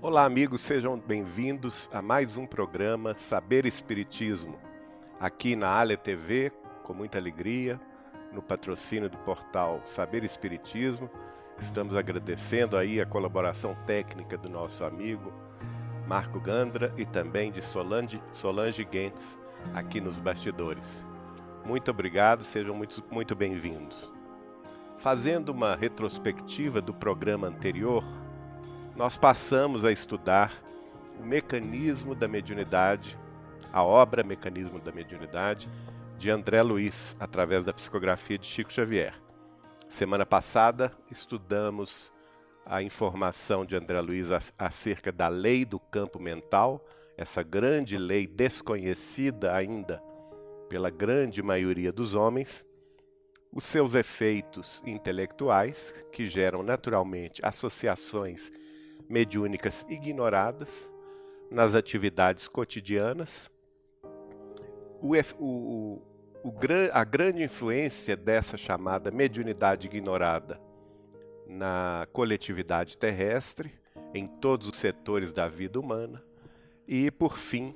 Olá, amigos, sejam bem-vindos a mais um programa Saber Espiritismo, aqui na Ale TV, com muita alegria, no patrocínio do portal Saber Espiritismo. Estamos agradecendo aí a colaboração técnica do nosso amigo Marco Gandra e também de Solange Guentes, aqui nos bastidores. Muito obrigado, sejam muito bem-vindos. Fazendo uma retrospectiva do programa anterior, nós passamos a estudar o mecanismo da mediunidade, a obra Mecanismo da Mediunidade, de André Luiz, através da psicografia de Chico Xavier. Semana passada, estudamos a informação de André Luiz acerca da lei do campo mental, essa grande lei desconhecida ainda pela grande maioria dos homens, os seus efeitos intelectuais, que geram naturalmente associações mediúnicas ignoradas nas atividades cotidianas, a grande influência dessa chamada mediunidade ignorada na coletividade terrestre, em todos os setores da vida humana, e, por fim,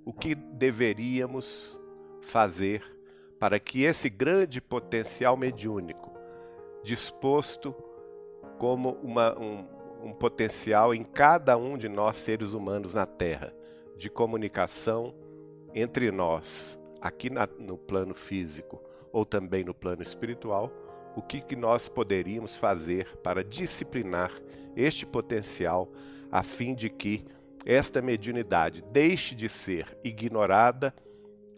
o que deveríamos fazer para que esse grande potencial mediúnico, disposto como um potencial em cada um de nós seres humanos na Terra, de comunicação entre nós, aqui no plano físico ou também no plano espiritual, o que nós poderíamos fazer para disciplinar este potencial a fim de que esta mediunidade deixe de ser ignorada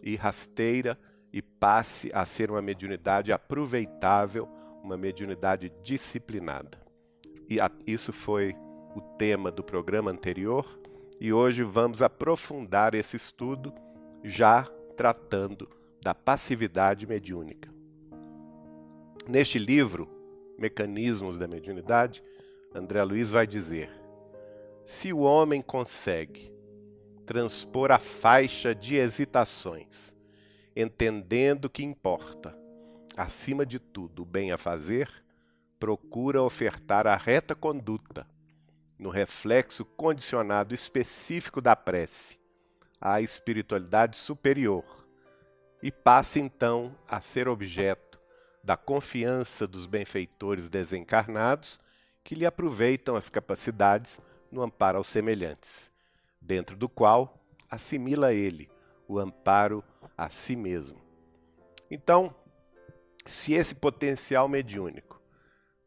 e rasteira e passe a ser uma mediunidade aproveitável, uma mediunidade disciplinada. E isso foi o tema do programa anterior, e hoje vamos aprofundar esse estudo, já tratando da passividade mediúnica. Neste livro, Mecanismos da Mediunidade, André Luiz vai dizer: se o homem consegue transpor a faixa de hesitações, entendendo que importa, acima de tudo, o bem a fazer, procura ofertar a reta conduta, no reflexo condicionado específico da prece, à espiritualidade superior, e passa então a ser objeto da confiança dos benfeitores desencarnados que lhe aproveitam as capacidades no amparo aos semelhantes, dentro do qual assimila ele o amparo a si mesmo. Então, se esse potencial mediúnico,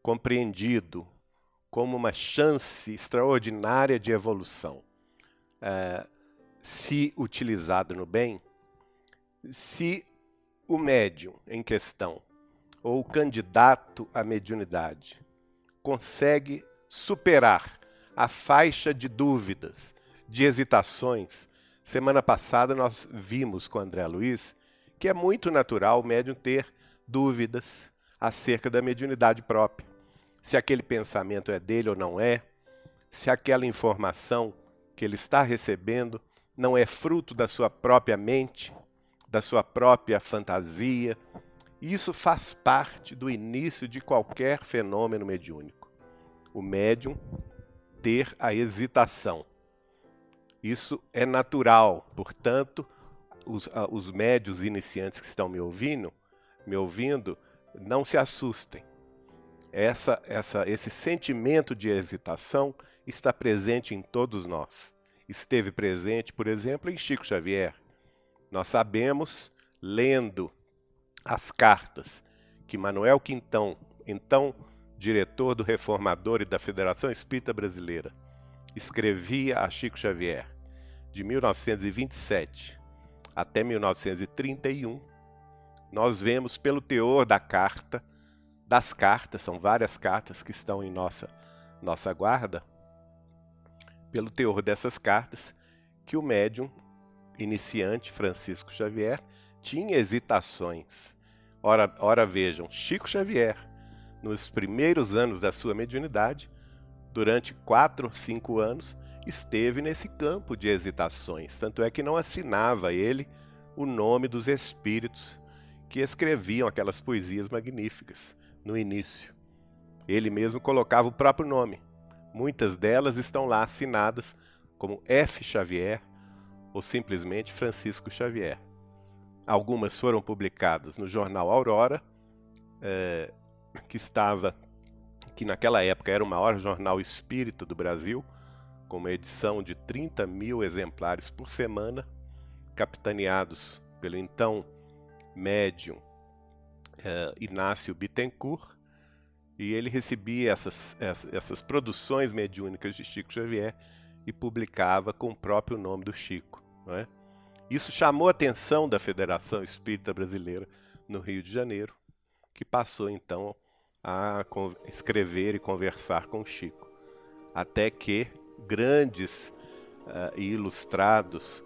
compreendido como uma chance extraordinária de evolução, se utilizado no bem, se o médium em questão, ou o candidato à mediunidade, consegue superar a faixa de dúvidas, de hesitações. Semana passada nós vimos com André Luiz que é muito natural o médium ter dúvidas acerca da mediunidade própria. Se aquele pensamento é dele ou não é, se aquela informação que ele está recebendo não é fruto da sua própria mente, da sua própria fantasia. Isso faz parte do início de qualquer fenômeno mediúnico. O médium ter a hesitação. Isso é natural, portanto, os médiuns iniciantes que estão me ouvindo, não se assustem. Esse sentimento de hesitação está presente em todos nós. Esteve presente, por exemplo, em Chico Xavier. Nós sabemos, lendo as cartas que Manuel Quintão, então diretor do Reformador e da Federação Espírita Brasileira, escrevia a Chico Xavier, de 1927 até 1931, nós vemos pelo teor das cartas, são várias cartas que estão em nossa guarda, pelo teor dessas cartas, que o médium iniciante Francisco Xavier tinha hesitações. Ora vejam, Chico Xavier, nos primeiros anos da sua mediunidade, durante 4 ou 5 anos, esteve nesse campo de hesitações. Tanto é que não assinava ele o nome dos espíritos que escreviam aquelas poesias magníficas no início. Ele mesmo colocava o próprio nome, Muitas delas estão lá assinadas como F. Xavier ou simplesmente Francisco Xavier. Algumas foram publicadas no jornal Aurora, que naquela época era o maior jornal espírita do Brasil, com uma edição de 30 mil exemplares por semana, capitaneados pelo então médium Inácio Bittencourt, e ele recebia essas produções mediúnicas de Chico Xavier e publicava com o próprio nome do Chico, não é? Isso chamou a atenção da Federação Espírita Brasileira no Rio de Janeiro, que passou então a escrever e conversar com o Chico, até que grandes e ilustrados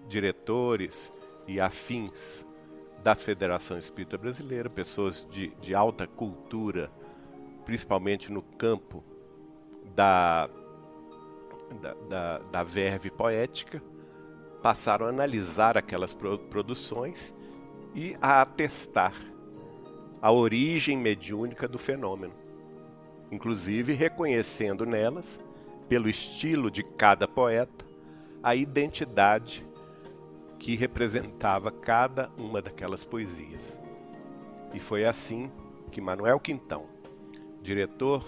diretores e afins da Federação Espírita Brasileira, pessoas de alta cultura, principalmente no campo da verve poética, passaram a analisar aquelas produções e a atestar a origem mediúnica do fenômeno, inclusive reconhecendo nelas, pelo estilo de cada poeta, a identidade que representava cada uma daquelas poesias. E foi assim que Manuel Quintão, diretor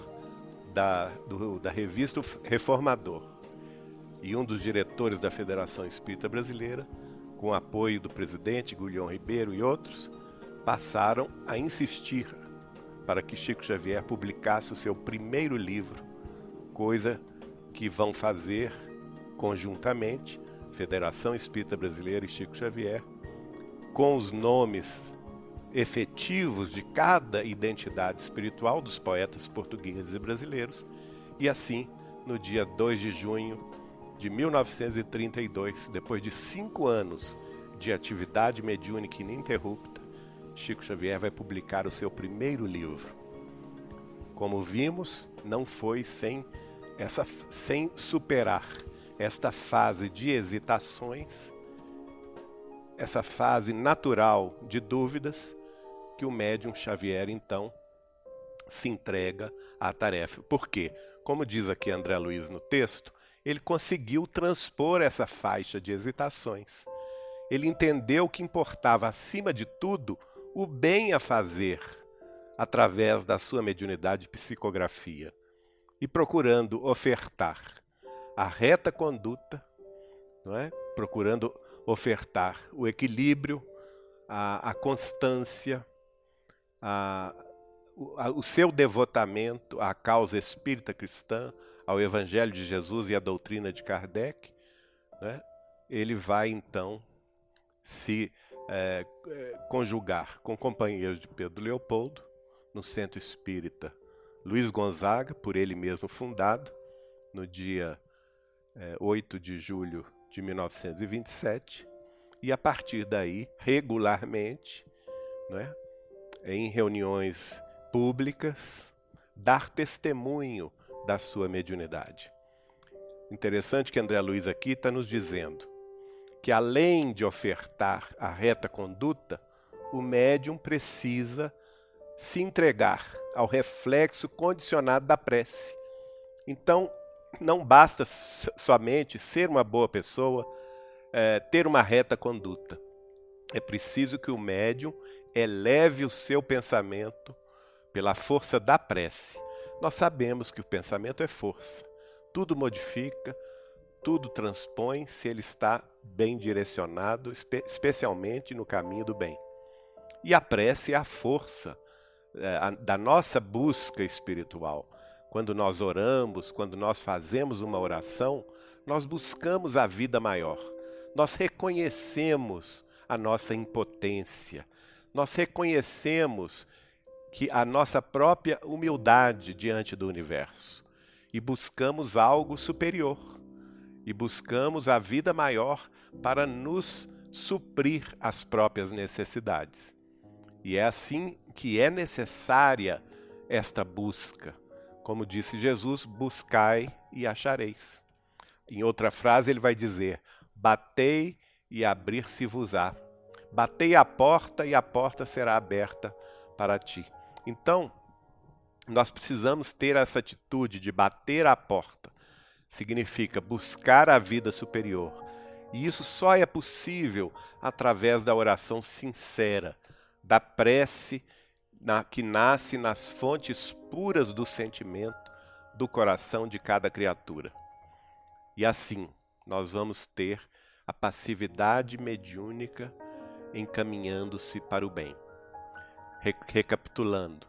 da revista Reformador e um dos diretores da Federação Espírita Brasileira, com o apoio do presidente Guilhom Ribeiro e outros, passaram a insistir para que Chico Xavier publicasse o seu primeiro livro, coisa que vão fazer conjuntamente Federação Espírita Brasileira e Chico Xavier, com os nomes efetivos de cada identidade espiritual dos poetas portugueses e brasileiros, e assim, no dia 2 de junho de 1932, depois de 5 anos de atividade mediúnica ininterrupta, Chico Xavier vai publicar o seu primeiro livro. Como vimos, não foi sem superar esta fase de hesitações, essa fase natural de dúvidas, que o médium Xavier, então, se entrega à tarefa. Por quê? Como diz aqui André Luiz no texto, ele conseguiu transpor essa faixa de hesitações. Ele entendeu que importava, acima de tudo, o bem a fazer através da sua mediunidade e psicografia, e procurando ofertar a reta conduta, não é? Procurando ofertar o equilíbrio, a constância, o seu devotamento à causa espírita cristã, ao Evangelho de Jesus e à doutrina de Kardec, né? Ele vai então se conjugar com companheiros de Pedro Leopoldo, no Centro Espírita Luiz Gonzaga, por ele mesmo fundado, no dia 8 de julho de 1927, e a partir daí, regularmente, né, em reuniões públicas, dar testemunho da sua mediunidade. Interessante que André Luiz aqui está nos dizendo que, além de ofertar a reta conduta, o médium precisa se entregar ao reflexo condicionado da prece. Então, não basta somente ser uma boa pessoa, ter uma reta conduta. É preciso que o médium eleve o seu pensamento pela força da prece. Nós sabemos que o pensamento é força. Tudo modifica, tudo transpõe se ele está bem direcionado, especialmente no caminho do bem. E a prece é a força da nossa busca espiritual. Quando nós oramos, quando nós fazemos uma oração, nós buscamos a vida maior. Nós reconhecemos a nossa impotência. Nós reconhecemos que a nossa própria humildade diante do universo. E buscamos algo superior. E buscamos a vida maior para nos suprir as próprias necessidades. E é assim que é necessária esta busca. Como disse Jesus, buscai e achareis. Em outra frase ele vai dizer, batei e abrir-se-vos-á. Batei a porta e a porta será aberta para ti. Então, Nós precisamos ter essa atitude de bater a porta. Significa buscar a vida superior. E isso só é possível através da oração sincera, da prece que nasce nas fontes puras do sentimento do coração de cada criatura. E assim, nós vamos ter a passividade mediúnica encaminhando-se para o bem. Recapitulando,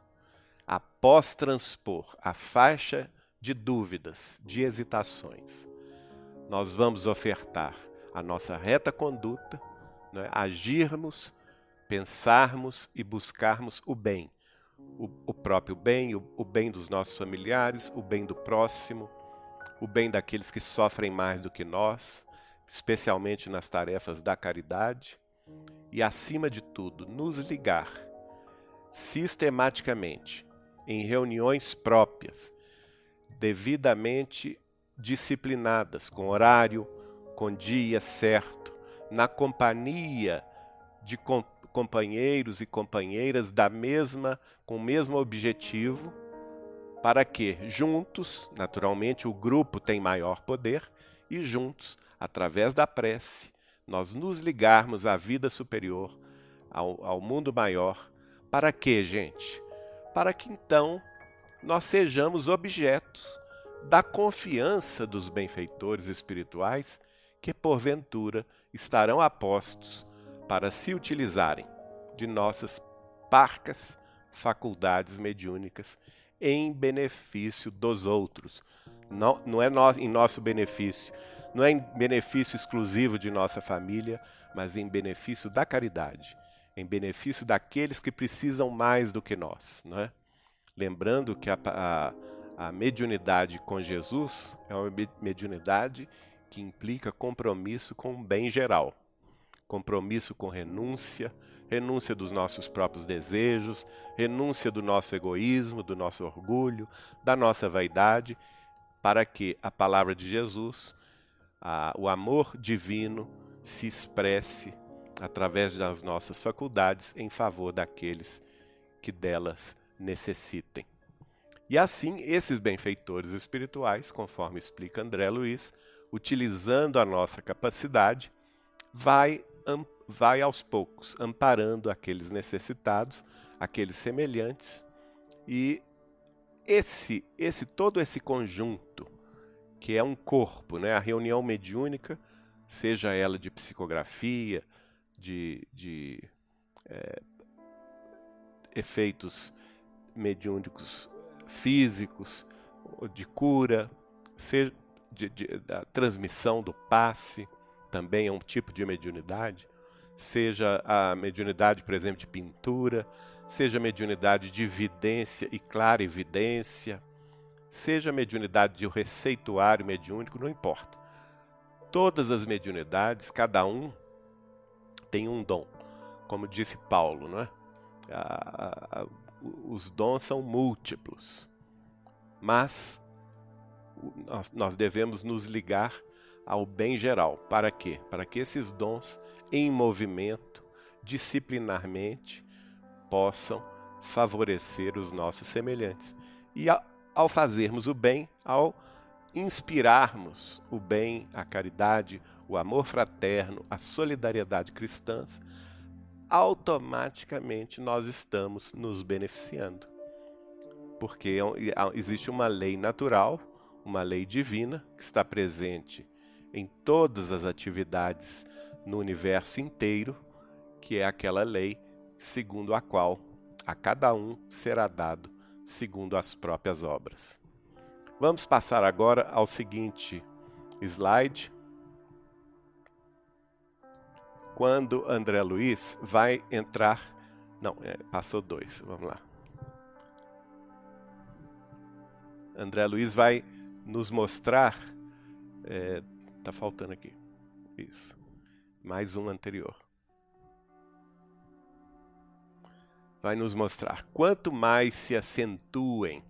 após transpor a faixa de dúvidas, de hesitações, nós vamos ofertar a nossa reta conduta, né? Agirmos, pensarmos e buscarmos o bem. O próprio bem, o bem dos nossos familiares, o bem do próximo, o bem daqueles que sofrem mais do que nós, especialmente nas tarefas da caridade. E, acima de tudo, nos ligar sistematicamente em reuniões próprias, devidamente disciplinadas, com horário, com dia certo, na companhia de companheiros e companheiras com o mesmo objetivo, para que juntos, naturalmente o grupo tem maior poder, e juntos, através da prece, nós nos ligarmos à vida superior, ao mundo maior. Para quê, gente? Para que então nós sejamos objetos da confiança dos benfeitores espirituais que porventura estarão apostos para se utilizarem de nossas parcas faculdades mediúnicas em benefício dos outros. Não é em nosso benefício, não é em benefício exclusivo de nossa família, mas em benefício da caridade, em benefício daqueles que precisam mais do que nós, não é? Lembrando que a mediunidade com Jesus é uma mediunidade que implica compromisso com o bem geral, compromisso com renúncia dos nossos próprios desejos, renúncia do nosso egoísmo, do nosso orgulho, da nossa vaidade, para que a palavra de Jesus, o amor divino, se expresse através das nossas faculdades em favor daqueles que delas necessitem. E assim, esses benfeitores espirituais, conforme explica André Luiz, utilizando a nossa capacidade, vai aos poucos amparando aqueles necessitados, aqueles semelhantes, e todo esse conjunto, que é um corpo, né? A reunião mediúnica, seja ela de psicografia, de efeitos mediúnicos físicos, de cura, seja da transmissão do passe, também é um tipo de mediunidade, seja a mediunidade, por exemplo, de pintura, seja a mediunidade de vidência e clarividência, seja a mediunidade de receituário mediúnico, não importa. Todas as mediunidades, cada um tem um dom, como disse Paulo, não é? Os dons são múltiplos, mas nós devemos nos ligar ao bem geral. Para quê? Para que esses dons em movimento, disciplinarmente, possam favorecer os nossos semelhantes. E ao fazermos o bem, ao inspirarmos o bem, a caridade, o amor fraterno, a solidariedade cristã, automaticamente nós estamos nos beneficiando. Porque existe uma lei natural, uma lei divina, que está presente em todas as atividades no universo inteiro, que é aquela lei segundo a qual a cada um será dado segundo as próprias obras. Vamos passar agora ao seguinte slide, quando André Luiz vai entrar... Não, passou 2, vamos lá. André Luiz vai nos mostrar... Está faltando aqui. Isso. Mais um anterior. Vai nos mostrar. Quanto mais se acentuem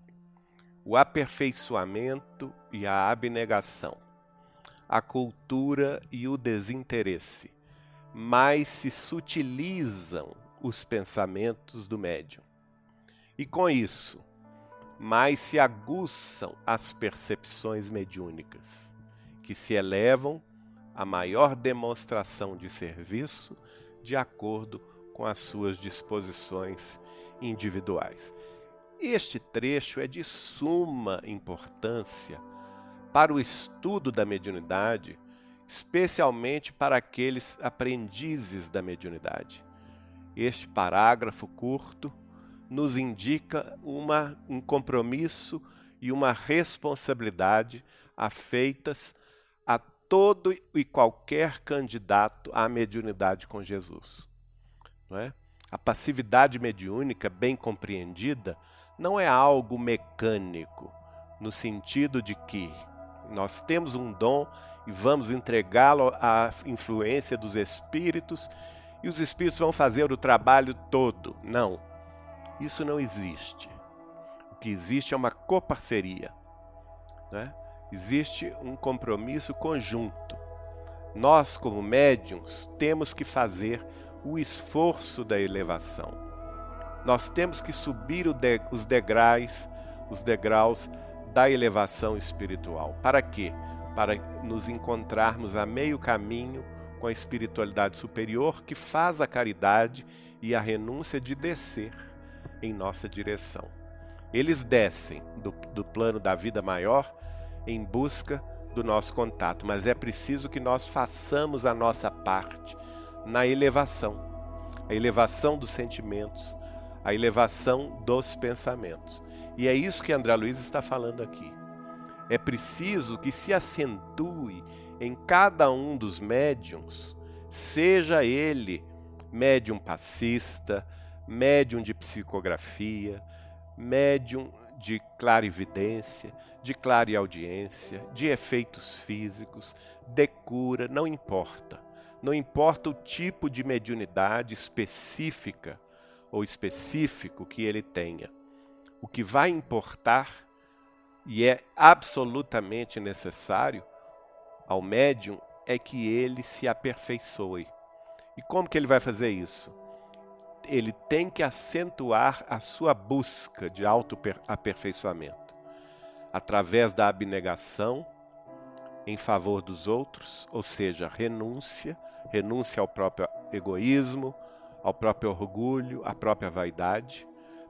o aperfeiçoamento e a abnegação, a cultura e o desinteresse, mais se sutilizam os pensamentos do médium. E com isso, mais se aguçam as percepções mediúnicas, que se elevam à maior demonstração de serviço de acordo com as suas disposições individuais. Este trecho é de suma importância para o estudo da mediunidade, especialmente para aqueles aprendizes da mediunidade. Este parágrafo curto nos indica um compromisso e uma responsabilidade afeitas a todo e qualquer candidato à mediunidade com Jesus. Não é? A passividade mediúnica, bem compreendida, não é algo mecânico, no sentido de que nós temos um dom e vamos entregá-lo à influência dos espíritos e os espíritos vão fazer o trabalho todo. Não, isso não existe. O que existe é uma coparceria, né? Existe um compromisso conjunto. Nós, como médiuns, temos que fazer o esforço da elevação. Nós temos que subir os degraus da elevação espiritual. Para quê? Para nos encontrarmos a meio caminho com a espiritualidade superior que faz a caridade e a renúncia de descer em nossa direção. Eles descem do plano da vida maior em busca do nosso contato, mas é preciso que nós façamos a nossa parte na elevação, a elevação dos sentimentos, a elevação dos pensamentos. E é isso que André Luiz está falando aqui. É preciso que se acentue em cada um dos médiuns, seja ele médium passista, médium de psicografia, médium de clarividência, de clareaudiência, de efeitos físicos, de cura, não importa. Não importa o tipo de mediunidade específica ou específico que ele tenha. O que vai importar, e é absolutamente necessário ao médium, é que ele se aperfeiçoe. E como que ele vai fazer isso? Ele tem que acentuar a sua busca de autoaperfeiçoamento, através da abnegação em favor dos outros, ou seja, renúncia ao próprio egoísmo, ao próprio orgulho, à própria vaidade,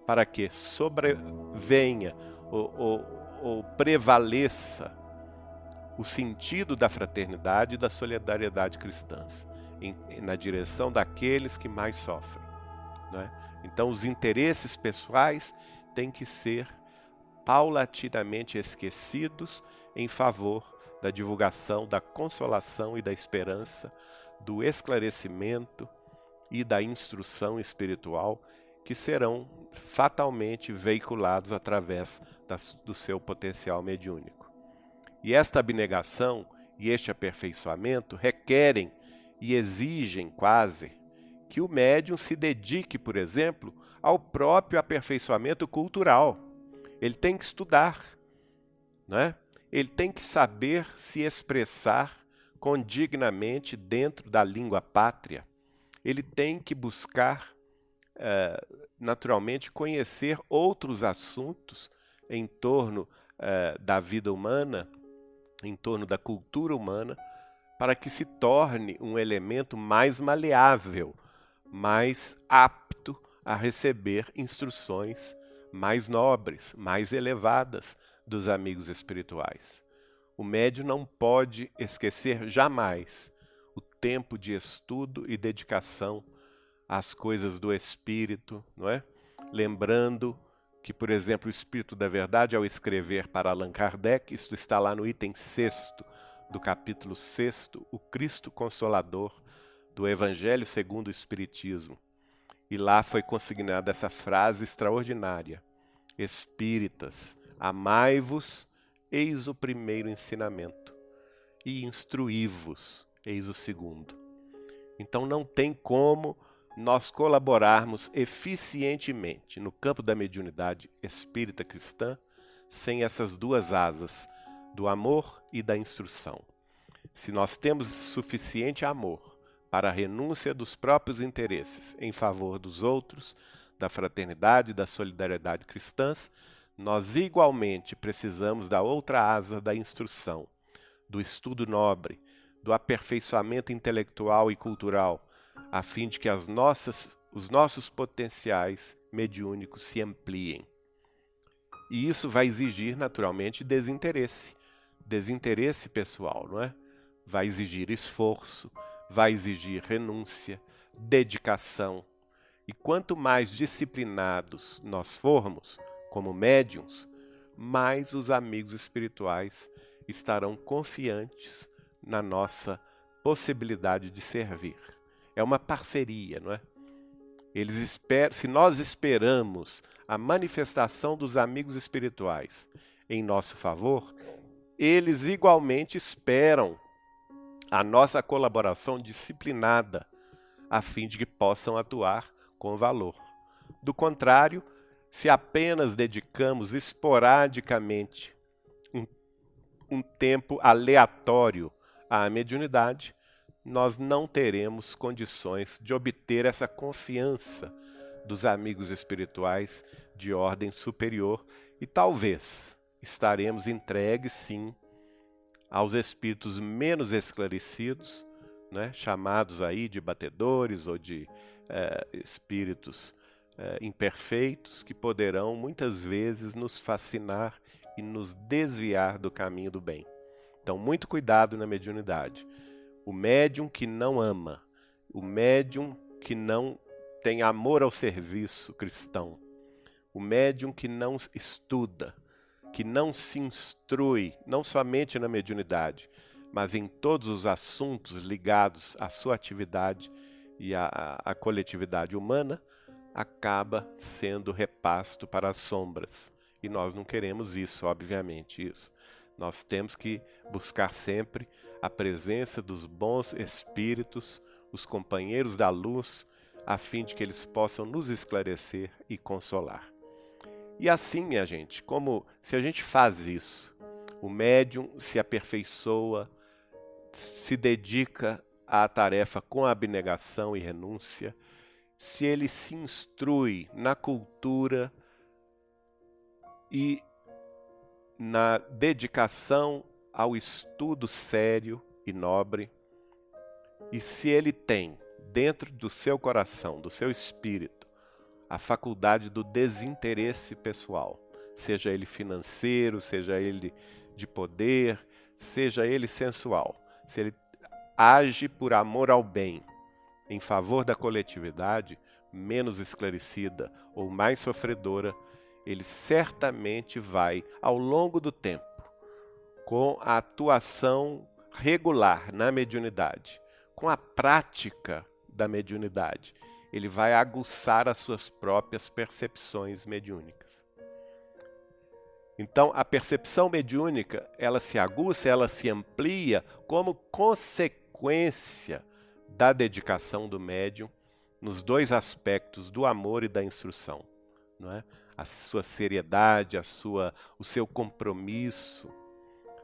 para que sobrevenha ou prevaleça o sentido da fraternidade e da solidariedade cristãs, na direção daqueles que mais sofrem. Não é? Então, os interesses pessoais têm que ser paulatinamente esquecidos em favor da divulgação, da consolação e da esperança, do esclarecimento e da instrução espiritual que serão fatalmente veiculados através do seu potencial mediúnico. E esta abnegação e este aperfeiçoamento requerem e exigem quase que o médium se dedique, por exemplo, ao próprio aperfeiçoamento cultural. Ele tem que estudar, não é? Ele tem que saber se expressar condignamente dentro da língua pátria. Ele tem que buscar, naturalmente, conhecer outros assuntos em torno da vida humana, em torno da cultura humana, para que se torne um elemento mais maleável, mais apto a receber instruções mais nobres, mais elevadas dos amigos espirituais. O médium não pode esquecer jamais o tempo de estudo e dedicação às coisas do espírito, não é? Lembrando que, por exemplo, o Espírito da Verdade, ao escrever para Allan Kardec, isto está lá no item 6º do capítulo 6º, o Cristo Consolador do Evangelho segundo o Espiritismo. E lá foi consignada essa frase extraordinária: Espíritas, amai-vos, eis o primeiro ensinamento, e instruí-vos, eis o segundo. Então não tem como nós colaborarmos eficientemente no campo da mediunidade espírita cristã sem essas duas asas, do amor e da instrução. Se nós temos suficiente amor para a renúncia dos próprios interesses em favor dos outros, da fraternidade e da solidariedade cristãs, nós igualmente precisamos da outra asa da instrução, do estudo nobre, do aperfeiçoamento intelectual e cultural, a fim de que os nossos potenciais mediúnicos se ampliem. E isso vai exigir, naturalmente, desinteresse pessoal, não é? Vai exigir esforço, vai exigir renúncia, dedicação. E quanto mais disciplinados nós formos, como médiuns, mais os amigos espirituais estarão confiantes na nossa possibilidade de servir. É uma parceria, não é? Se nós esperamos a manifestação dos amigos espirituais em nosso favor, eles igualmente esperam a nossa colaboração disciplinada, a fim de que possam atuar com valor. Do contrário, se apenas dedicamos esporadicamente um tempo aleatório à mediunidade, nós não teremos condições de obter essa confiança dos amigos espirituais de ordem superior e talvez estaremos entregues, sim, aos espíritos menos esclarecidos, né, chamados aí de batedores ou de espíritos imperfeitos, que poderão muitas vezes nos fascinar e nos desviar do caminho do bem. Então, muito cuidado na mediunidade. O médium que não ama, o médium que não tem amor ao serviço cristão, o médium que não estuda, que não se instrui, não somente na mediunidade, mas em todos os assuntos ligados à sua atividade e à coletividade humana, acaba sendo repasto para as sombras. E nós não queremos isso, obviamente, isso. Nós temos que buscar sempre a presença dos bons espíritos, os companheiros da luz, a fim de que eles possam nos esclarecer e consolar. E assim, minha gente, como se a gente faz isso, o médium se aperfeiçoa, se dedica à tarefa com abnegação e renúncia, se ele se instrui na cultura e na dedicação ao estudo sério e nobre, e se ele tem dentro do seu coração, do seu espírito, a faculdade do desinteresse pessoal, seja ele financeiro, seja ele de poder, seja ele sensual, se ele age por amor ao bem, em favor da coletividade menos esclarecida ou mais sofredora, ele certamente vai, ao longo do tempo, com a atuação regular na mediunidade, com a prática da mediunidade, ele vai aguçar as suas próprias percepções mediúnicas. Então, a percepção mediúnica, ela se aguça, ela se amplia como consequência da dedicação do médium nos dois aspectos do amor e da instrução, não é? A sua seriedade, o seu compromisso,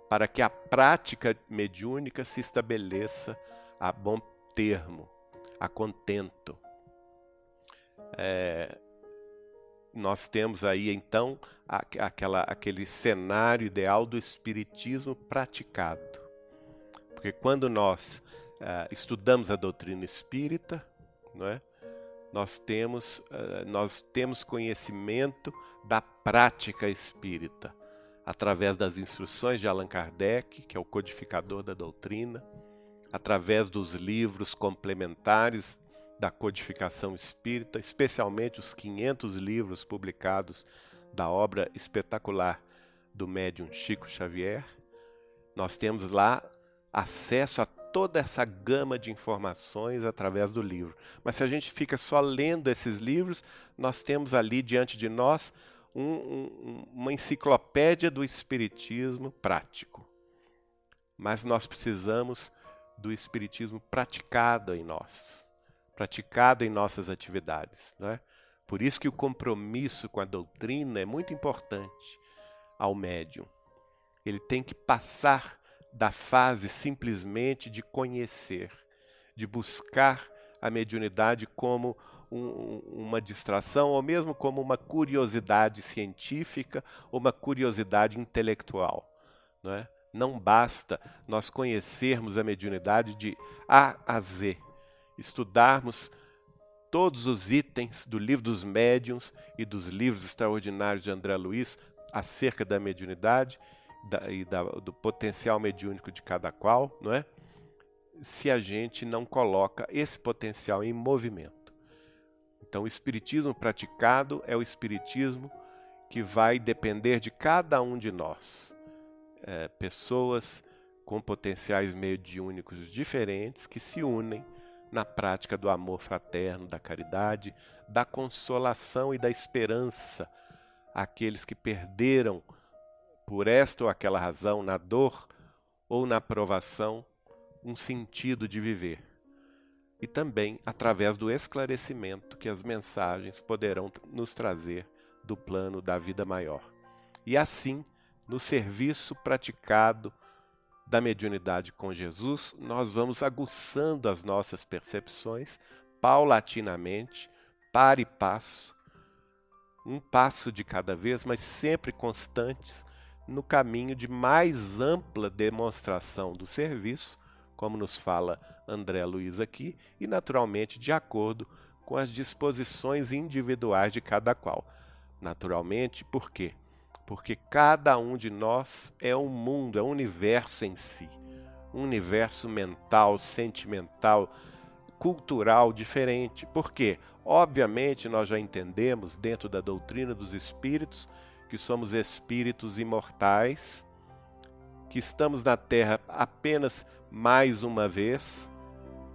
para que a prática mediúnica se estabeleça a bom termo, a contento. Nós temos aí então aquele cenário ideal do espiritismo praticado. Porque quando nós estudamos a doutrina espírita, não é? Nós temos conhecimento da prática espírita, através das instruções de Allan Kardec, que é o codificador da doutrina, através dos livros complementares da codificação espírita, especialmente os 500 livros publicados da obra espetacular do médium Chico Xavier. Nós temos lá acesso a toda essa gama de informações através do livro. Mas se a gente fica só lendo esses livros, nós temos ali diante de nós uma enciclopédia do espiritismo prático. Mas nós precisamos do espiritismo praticado em nós, praticado em nossas atividades, não é? Por isso que o compromisso com a doutrina é muito importante ao médium. Ele tem que passar da fase simplesmente de conhecer, de buscar a mediunidade como uma distração, ou mesmo como uma curiosidade científica ou uma curiosidade intelectual, não é? Não basta nós conhecermos a mediunidade de A a Z, estudarmos todos os itens do Livro dos Médiuns e dos livros extraordinários de André Luiz acerca da mediunidade do potencial mediúnico de cada qual, não é? Se a gente não coloca esse potencial em movimento. Então, o espiritismo praticado é o espiritismo que vai depender de cada um de nós. Pessoas com potenciais mediúnicos diferentes que se unem na prática do amor fraterno, da caridade, da consolação e da esperança àqueles que perderam, por esta ou aquela razão, na dor ou na provação, um sentido de viver. E também através do esclarecimento que as mensagens poderão nos trazer do plano da vida maior. E assim, no serviço praticado da mediunidade com Jesus, nós vamos aguçando as nossas percepções paulatinamente, para e passo, um passo de cada vez, mas sempre constantes no caminho de mais ampla demonstração do serviço, como nos fala André Luiz aqui, e naturalmente de acordo com as disposições individuais de cada qual. Naturalmente, por quê? Porque cada um de nós é um mundo, é um universo em si. Um universo mental, sentimental, cultural diferente. Por quê? Obviamente nós já entendemos dentro da doutrina dos espíritos que somos espíritos imortais, que estamos na Terra apenas mais uma vez,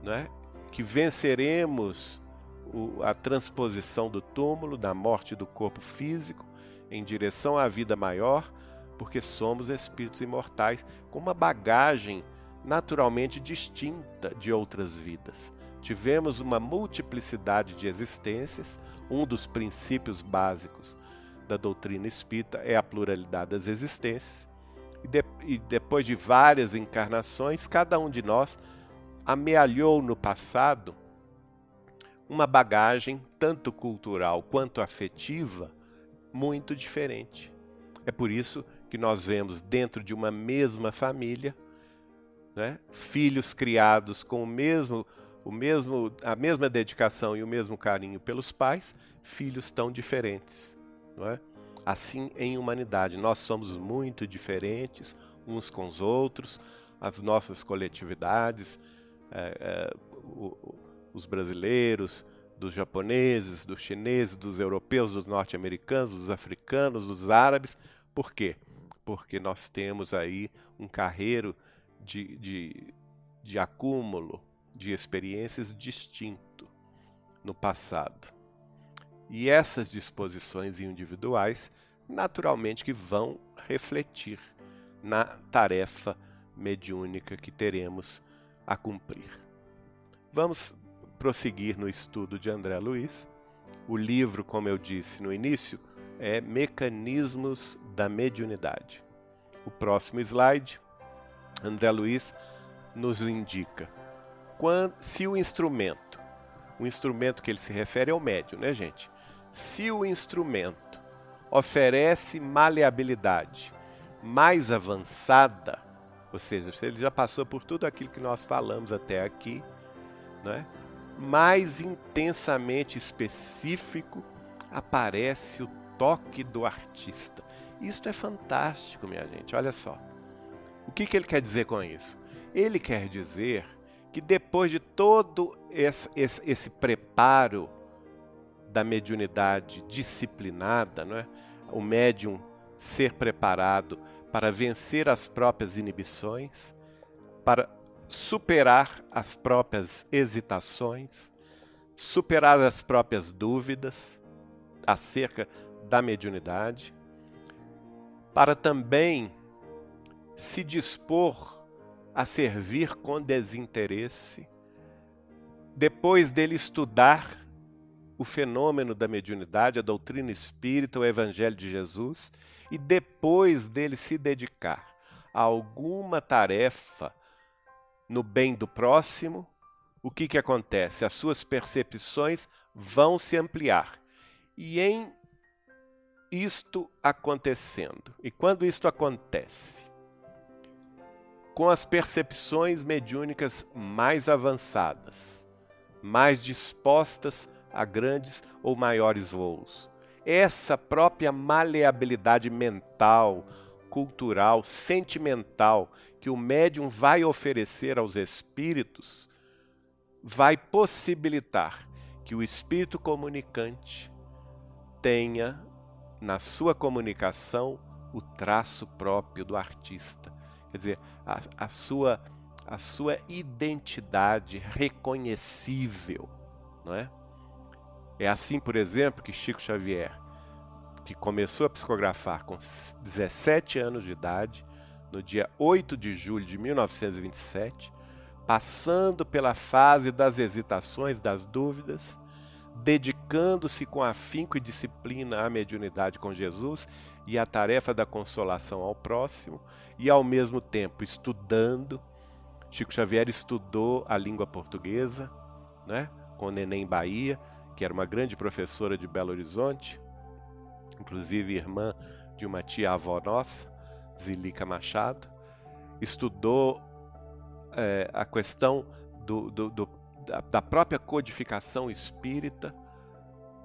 né? Que venceremos a transposição do túmulo, da morte do corpo físico, em direção à vida maior, porque somos espíritos imortais com uma bagagem naturalmente distinta de outras vidas. Tivemos uma multiplicidade de existências. Um dos princípios básicos da doutrina espírita é a pluralidade das existências. E depois de várias encarnações, cada um de nós amealhou no passado uma bagagem, tanto cultural quanto afetiva, muito diferente. É por isso que nós vemos dentro de uma mesma família, né, filhos criados com a mesma dedicação e o mesmo carinho pelos pais, filhos tão diferentes, não é? Assim, em humanidade, nós somos muito diferentes uns com os outros, as nossas coletividades, os brasileiros, dos japoneses, dos chineses, dos europeus, dos norte-americanos, dos africanos, dos árabes. Por quê? Porque nós temos aí um carreiro de acúmulo de experiências distinto no passado. E essas disposições individuais, naturalmente que vão refletir na tarefa mediúnica que teremos a cumprir. Vamos prosseguir no estudo de André Luiz. O livro, como eu disse no início, é Mecanismos da Mediunidade. O próximo slide, André Luiz nos indica se o instrumento que ele se refere é o médium, né, gente? Se o instrumento oferece maleabilidade mais avançada, ou seja, se ele já passou por tudo aquilo que nós falamos até aqui, né, mais intensamente específico aparece o toque do artista. Isso é fantástico, minha gente, olha só. O que ele quer dizer com isso? Ele quer dizer que depois de todo esse preparo da mediunidade disciplinada, não é? O médium ser preparado para vencer as próprias inibições, para superar as próprias hesitações, superar as próprias dúvidas acerca da mediunidade, para também se dispor a servir com desinteresse, depois dele estudar o fenômeno da mediunidade, a doutrina espírita, o Evangelho de Jesus, e depois dele se dedicar a alguma tarefa no bem do próximo, o que acontece? As suas percepções vão se ampliar. E em isto acontecendo, e quando isto acontece, com as percepções mediúnicas mais avançadas, mais dispostas a grandes ou maiores voos, essa própria maleabilidade mental, cultural, sentimental que o médium vai oferecer aos espíritos, vai possibilitar que o espírito comunicante tenha na sua comunicação o traço próprio do artista. Quer dizer, a sua identidade reconhecível, não é? É assim, por exemplo, que Chico Xavier, que começou a psicografar com 17 anos de idade, no dia 8 de julho de 1927, passando pela fase das hesitações, das dúvidas, dedicando-se com afinco e disciplina à mediunidade com Jesus e à tarefa da consolação ao próximo, e ao mesmo tempo estudando. Chico Xavier estudou a língua portuguesa, né, com Neném Bahia, que era uma grande professora de Belo Horizonte, inclusive irmã de uma tia-avó nossa, Zilica Machado. Estudou a questão da própria codificação espírita,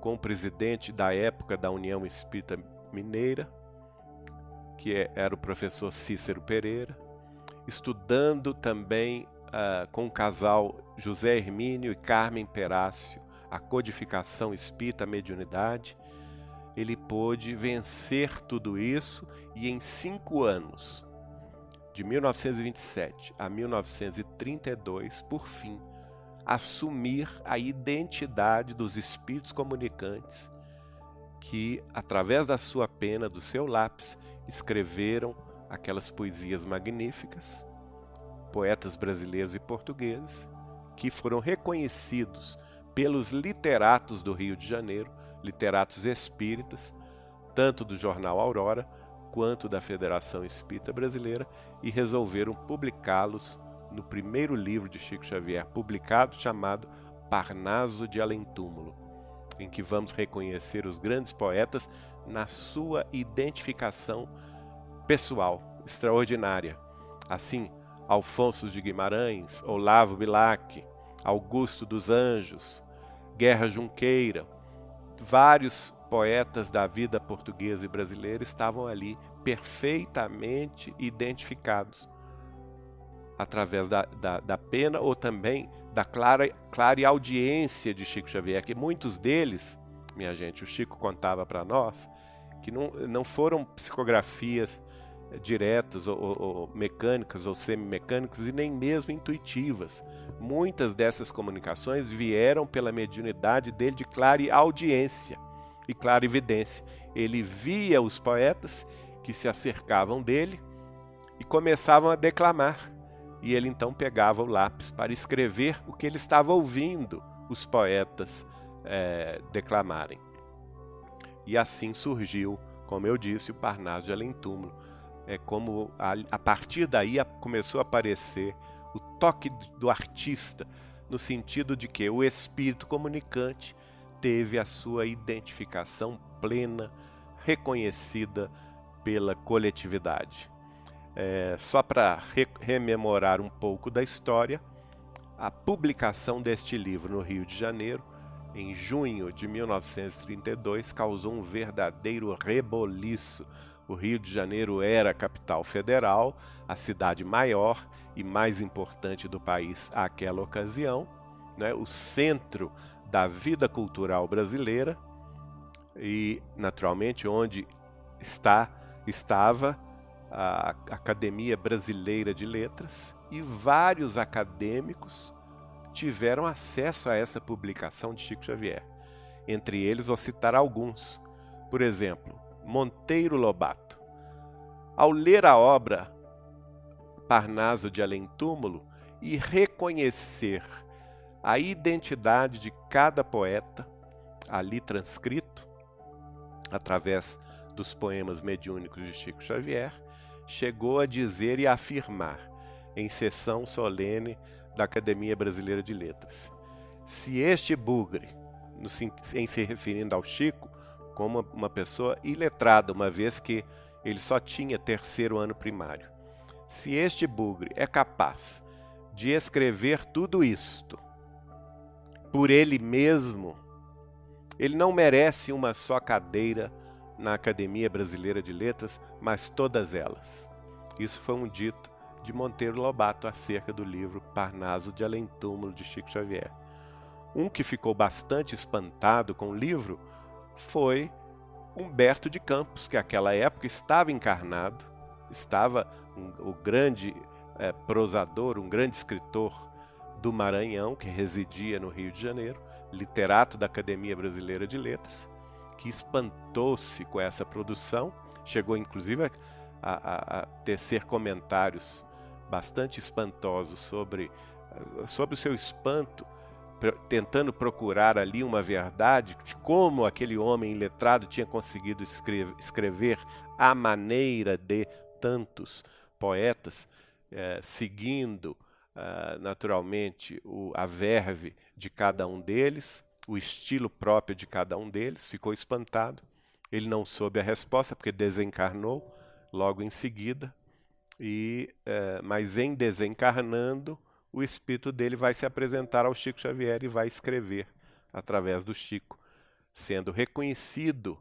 com o presidente da época da União Espírita Mineira, que era o professor Cícero Pereira, estudando também com o casal José Hermínio e Carmen Perácio, a codificação espírita, a mediunidade. Ele pôde vencer tudo isso e em 5 anos, de 1927 a 1932, por fim, assumir a identidade dos espíritos comunicantes que, através da sua pena, do seu lápis, escreveram aquelas poesias magníficas, poetas brasileiros e portugueses, que foram reconhecidos pelos literatos do Rio de Janeiro, literatos espíritas, tanto do jornal Aurora, quanto da Federação Espírita Brasileira, e resolveram publicá-los no primeiro livro de Chico Xavier publicado, chamado Parnaso de Além-Túmulo, em que vamos reconhecer os grandes poetas na sua identificação pessoal, extraordinária. Assim, Alfonso de Guimarães, Olavo Bilac, Augusto dos Anjos, Guerra Junqueira, vários poetas da vida portuguesa e brasileira estavam ali perfeitamente identificados através da pena ou também da clara audiência de Chico Xavier, que muitos deles, minha gente, o Chico contava para nós, que não foram psicografias diretas ou mecânicas ou semimecânicas e nem mesmo intuitivas. Muitas dessas comunicações vieram pela mediunidade dele de clara audiência e clara evidência. Ele via os poetas que se acercavam dele e começavam a declamar. E ele então pegava o lápis para escrever o que ele estava ouvindo os poetas declamarem. E assim surgiu, como eu disse, o Parnaso de Além-Túmulo. Como a partir daí começou a aparecer o toque do artista, no sentido de que o espírito comunicante teve a sua identificação plena, reconhecida pela coletividade. Só para rememorar um pouco da história, a publicação deste livro no Rio de Janeiro, em junho de 1932, causou um verdadeiro reboliço. O Rio de Janeiro era a capital federal, a cidade maior e mais importante do país àquela ocasião, né? O centro da vida cultural brasileira e, naturalmente, onde estava a Academia Brasileira de Letras, e vários acadêmicos tiveram acesso a essa publicação de Chico Xavier. Entre eles, vou citar alguns. Por exemplo, Monteiro Lobato. Ao ler a obra Parnaso de Além-Túmulo e reconhecer a identidade de cada poeta ali transcrito, através dos poemas mediúnicos de Chico Xavier, chegou a dizer e a afirmar, em sessão solene da Academia Brasileira de Letras: se este bugre, em se referindo ao Chico como uma pessoa iletrada, uma vez que ele só tinha terceiro ano primário. Se este bugre é capaz de escrever tudo isto por ele mesmo, ele não merece uma só cadeira na Academia Brasileira de Letras, mas todas elas. Isso foi um dito de Monteiro Lobato acerca do livro Parnaso de Além-Túmulo de Chico Xavier. Um que ficou bastante espantado com o livro foi Humberto de Campos, que naquela época estava encarnado, o grande prosador, um grande escritor do Maranhão, que residia no Rio de Janeiro, literato da Academia Brasileira de Letras, que espantou-se com essa produção, chegou inclusive a tecer comentários bastante espantosos sobre o seu espanto, tentando procurar ali uma verdade de como aquele homem iletrado tinha conseguido escrever à maneira de tantos poetas, seguindo naturalmente a verve de cada um deles, o estilo próprio de cada um deles. Ficou espantado. Ele não soube a resposta porque desencarnou logo em seguida, mas em desencarnando, o espírito dele vai se apresentar ao Chico Xavier e vai escrever através do Chico, sendo reconhecido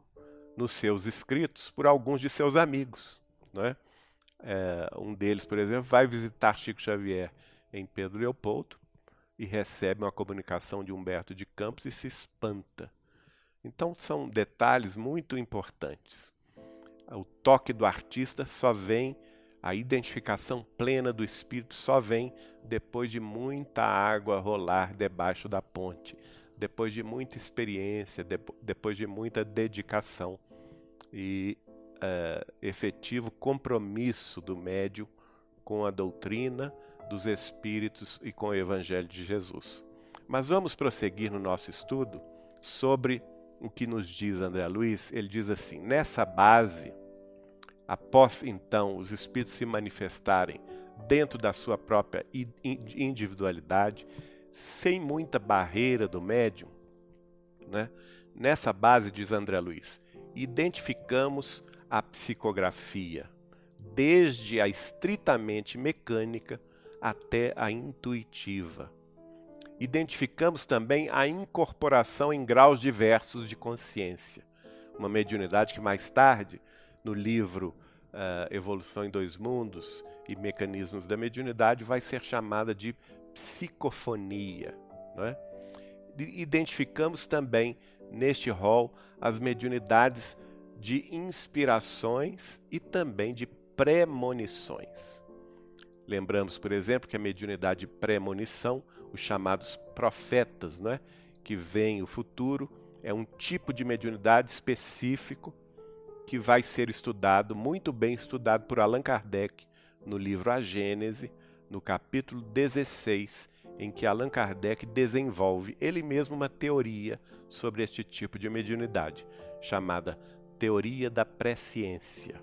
nos seus escritos por alguns de seus amigos, não é? Um deles, por exemplo, vai visitar Chico Xavier em Pedro Leopoldo e recebe uma comunicação de Humberto de Campos e se espanta. Então são detalhes muito importantes. O toque do artista só vem, a identificação plena do espírito só vem depois de muita água rolar debaixo da ponte, depois de muita experiência, depois de muita dedicação e efetivo compromisso do médium com a doutrina dos espíritos e com o Evangelho de Jesus. Mas vamos prosseguir no nosso estudo sobre o que nos diz André Luiz. Ele diz assim: nessa base, após então os espíritos se manifestarem dentro da sua própria individualidade, sem muita barreira do médium, né? Nessa base, diz André Luiz, identificamos a psicografia, desde a estritamente mecânica até a intuitiva. Identificamos também a incorporação em graus diversos de consciência, uma mediunidade que mais tarde, no livro Evolução em Dois Mundos e Mecanismos da Mediunidade, vai ser chamada de psicofonia, não é? Identificamos também neste rol as mediunidades de inspirações e também de premonições. Lembramos, por exemplo, que a mediunidade de premonição, os chamados profetas, não é? Que veem o futuro, é um tipo de mediunidade específico que vai ser estudado, muito bem estudado por Allan Kardec no livro A Gênese, no capítulo 16, em que Allan Kardec desenvolve ele mesmo uma teoria sobre este tipo de mediunidade, chamada Teoria da Presciência.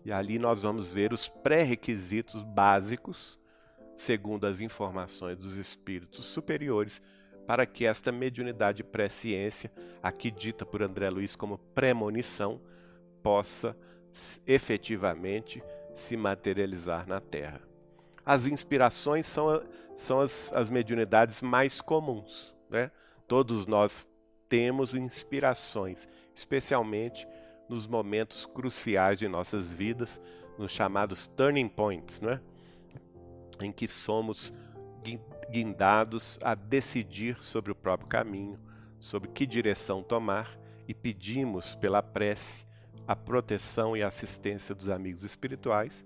E ali nós vamos ver os pré-requisitos básicos, segundo as informações dos espíritos superiores, para que esta mediunidade presciência, aqui dita por André Luiz como premonição, possa efetivamente se materializar na Terra. As inspirações são as mediunidades mais comuns, né? Todos nós temos inspirações, especialmente nos momentos cruciais de nossas vidas, nos chamados turning points, né? Em que somos guindados a decidir sobre o próprio caminho, sobre que direção tomar, e pedimos pela prece a proteção e assistência dos amigos espirituais,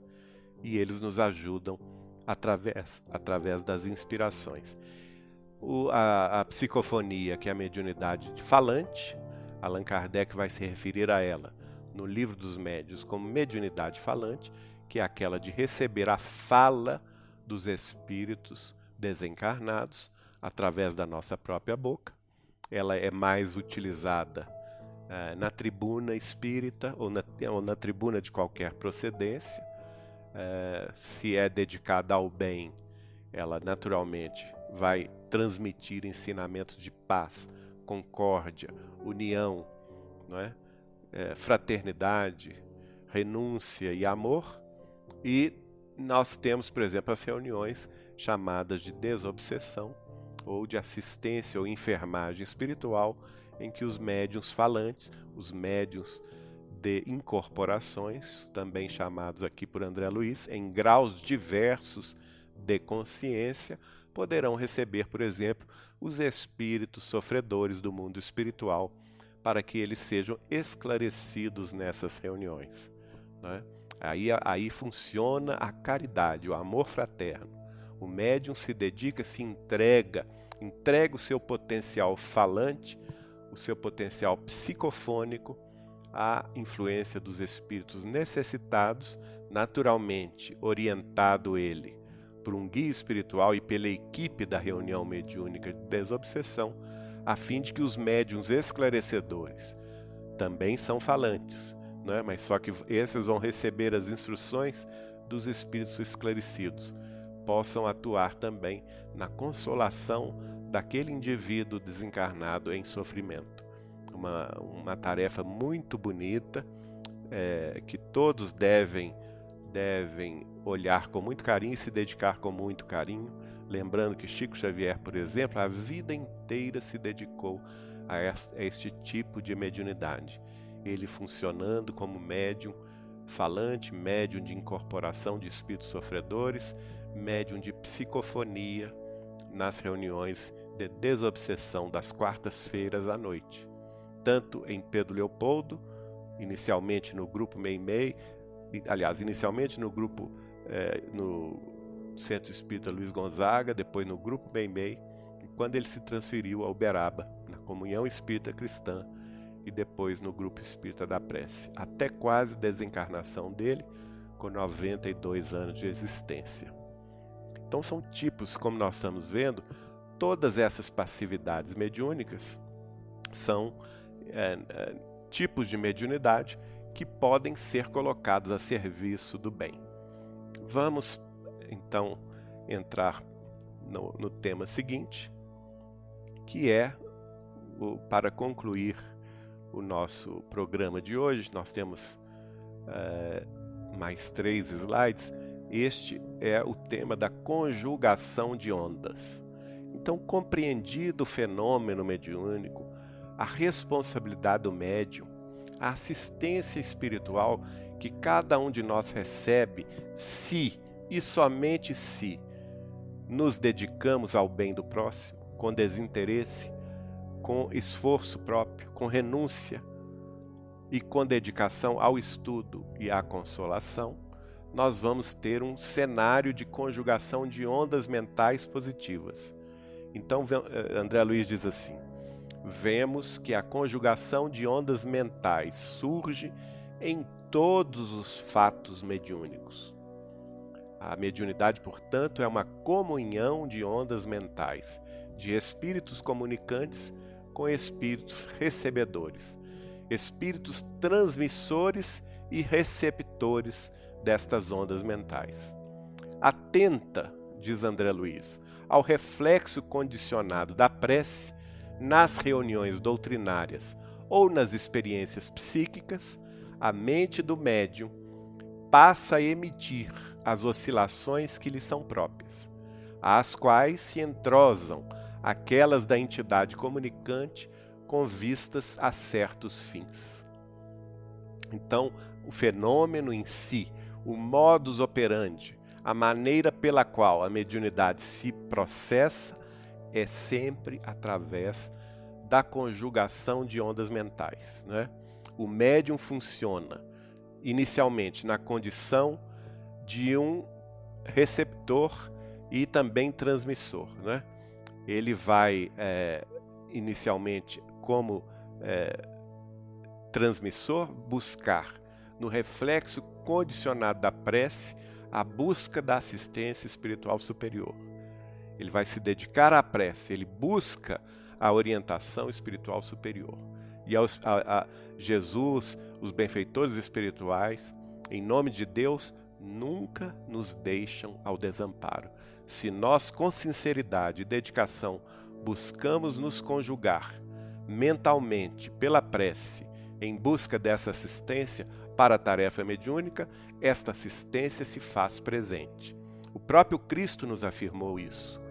e eles nos ajudam através das inspirações. A psicofonia, que é a mediunidade falante, Allan Kardec vai se referir a ela no Livro dos Médiuns como mediunidade falante, que é aquela de receber a fala dos espíritos desencarnados através da nossa própria boca. Ela é mais utilizada na tribuna espírita ou na tribuna de qualquer procedência. Se é dedicada ao bem, ela naturalmente vai transmitir ensinamentos de paz concórdia, união, não é? Fraternidade, renúncia e amor. E nós temos, por exemplo, as reuniões chamadas de desobsessão, ou de assistência ou enfermagem espiritual, em que os médiuns falantes, os médiuns de incorporações, também chamados aqui por André Luiz, em graus diversos de consciência, poderão receber, por exemplo, os espíritos sofredores do mundo espiritual, para que eles sejam esclarecidos nessas reuniões, né? Aí funciona a caridade, o amor fraterno. O médium se dedica, se entrega o seu potencial falante, o seu potencial psicofônico à influência dos espíritos necessitados, naturalmente orientado ele por um guia espiritual e pela equipe da reunião mediúnica de desobsessão, a fim de que os médiuns esclarecedores também são falantes, né? Mas só que esses vão receber as instruções dos espíritos esclarecidos, possam atuar também na consolação daquele indivíduo desencarnado em sofrimento. Uma tarefa muito bonita, que todos devem olhar com muito carinho e se dedicar com muito carinho. Lembrando que Chico Xavier, por exemplo, a vida inteira se dedicou a este tipo de mediunidade. Ele funcionando como médium falante, médium de incorporação de espíritos sofredores, médium de psicofonia nas reuniões de desobsessão das quartas-feiras à noite. Tanto em Pedro Leopoldo, inicialmente no grupo Meimei, inicialmente no grupo no Centro Espírita Luiz Gonzaga, depois no grupo Meimei, e quando ele se transferiu ao Uberaba, na Comunhão Espírita Cristã, e depois no Grupo Espírita da Prece, até quase desencarnação dele, com 92 anos de existência. Então são tipos, como nós estamos vendo, todas essas passividades mediúnicas são tipos de mediunidade que podem ser colocados a serviço do bem. Vamos, então, entrar no tema seguinte, que é, para concluir o nosso programa de hoje, nós temos mais 3 slides. Este é o tema da conjugação de ondas. Então, compreendido o fenômeno mediúnico, a responsabilidade do médium, a assistência espiritual que cada um de nós recebe, se e somente se nos dedicamos ao bem do próximo, com desinteresse, com esforço próprio, com renúncia e com dedicação ao estudo e à consolação, nós vamos ter um cenário de conjugação de ondas mentais positivas. Então, André Luiz diz assim: vemos que a conjugação de ondas mentais surge em todos os fatos mediúnicos. A mediunidade, portanto, é uma comunhão de ondas mentais, de espíritos comunicantes com espíritos recebedores, espíritos transmissores e receptores destas ondas mentais. Atenta, diz André Luiz, ao reflexo condicionado da prece nas reuniões doutrinárias ou nas experiências psíquicas, a mente do médium passa a emitir as oscilações que lhe são próprias, às quais se entrosam aquelas da entidade comunicante com vistas a certos fins. Então, o fenômeno em si, o modus operandi, a maneira pela qual a mediunidade se processa é sempre através da conjugação de ondas mentais, né? O médium funciona inicialmente na condição de um receptor e também transmissor, né? Ele vai inicialmente como transmissor buscar no reflexo condicionado da prece a busca da assistência espiritual superior. Ele vai se dedicar à prece, ele busca a orientação espiritual superior. E a Jesus, os benfeitores espirituais, em nome de Deus, nunca nos deixam ao desamparo. Se nós, com sinceridade e dedicação, buscamos nos conjugar mentalmente, pela prece, em busca dessa assistência para a tarefa mediúnica, esta assistência se faz presente. O próprio Cristo nos afirmou isso.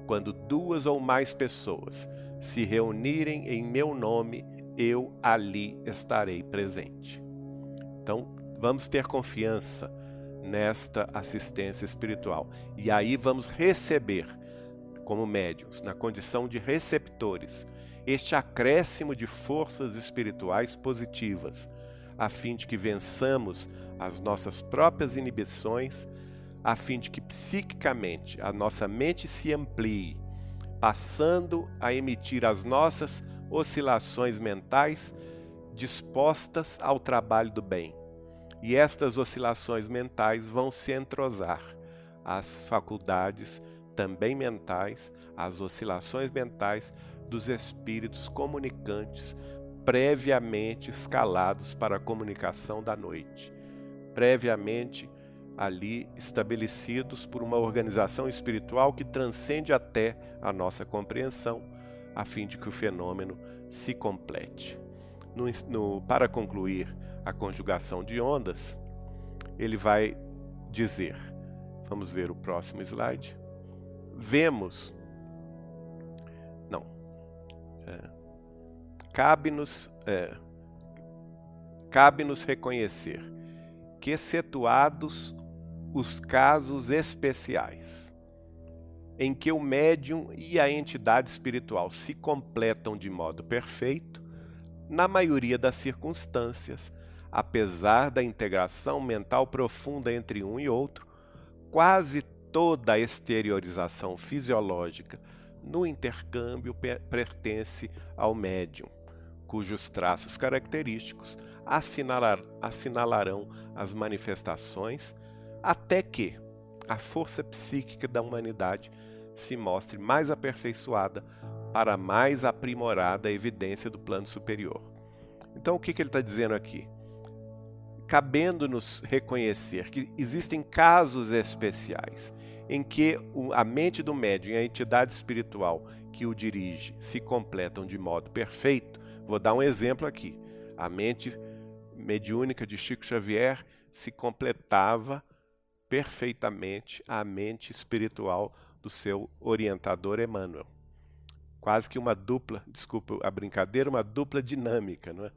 Quando 2 ou mais pessoas se reunirem em meu nome, eu ali estarei presente. Então, vamos ter confiança nesta assistência espiritual. E aí vamos receber, como médiuns, na condição de receptores, este acréscimo de forças espirituais positivas, a fim de que vençamos as nossas próprias inibições, a fim de que psiquicamente a nossa mente se amplie, passando a emitir as nossas oscilações mentais dispostas ao trabalho do bem. E estas oscilações mentais vão se entrosar às faculdades também mentais, às oscilações mentais dos espíritos comunicantes previamente escalados para a comunicação da noite, previamente ali estabelecidos por uma organização espiritual que transcende até a nossa compreensão, a fim de que o fenômeno se complete. Para concluir a conjugação de ondas, ele vai dizer, vamos ver o próximo slide, cabe-nos reconhecer que, excetuados os casos especiais em que o médium e a entidade espiritual se completam de modo perfeito, na maioria das circunstâncias, apesar da integração mental profunda entre um e outro, quase toda a exteriorização fisiológica no intercâmbio pertence ao médium, cujos traços característicos assinalarão as manifestações até que a força psíquica da humanidade se mostre mais aperfeiçoada para a mais aprimorada evidência do plano superior. Então, o que ele está dizendo aqui? Cabendo-nos reconhecer que existem casos especiais em que a mente do médium e a entidade espiritual que o dirige se completam de modo perfeito. Vou dar um exemplo aqui. A mente mediúnica de Chico Xavier se completava perfeitamente à mente espiritual do seu orientador Emmanuel. Quase que uma dupla, desculpa a brincadeira, uma dupla dinâmica, não é?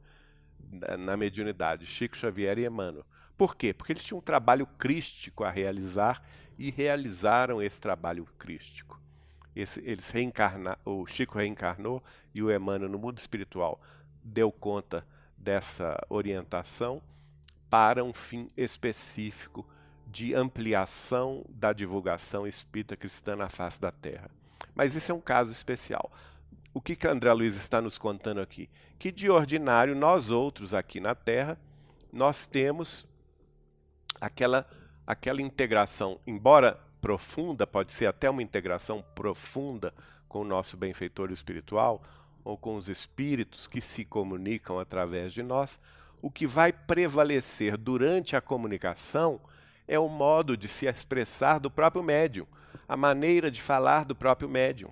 Na mediunidade, Chico Xavier e Emmanuel. Por quê? Porque eles tinham um trabalho crístico a realizar e realizaram esse trabalho crístico. O Chico reencarnou e o Emmanuel, no mundo espiritual, deu conta dessa orientação para um fim específico de ampliação da divulgação espírita cristã na face da Terra. Mas isso é um caso especial. O que André Luiz está nos contando aqui? Que de ordinário, nós outros aqui na Terra, nós temos aquela integração, embora profunda, pode ser até uma integração profunda com o nosso benfeitor espiritual, ou com os espíritos que se comunicam através de nós, o que vai prevalecer durante a comunicação é o modo de se expressar do próprio médium, a maneira de falar do próprio médium,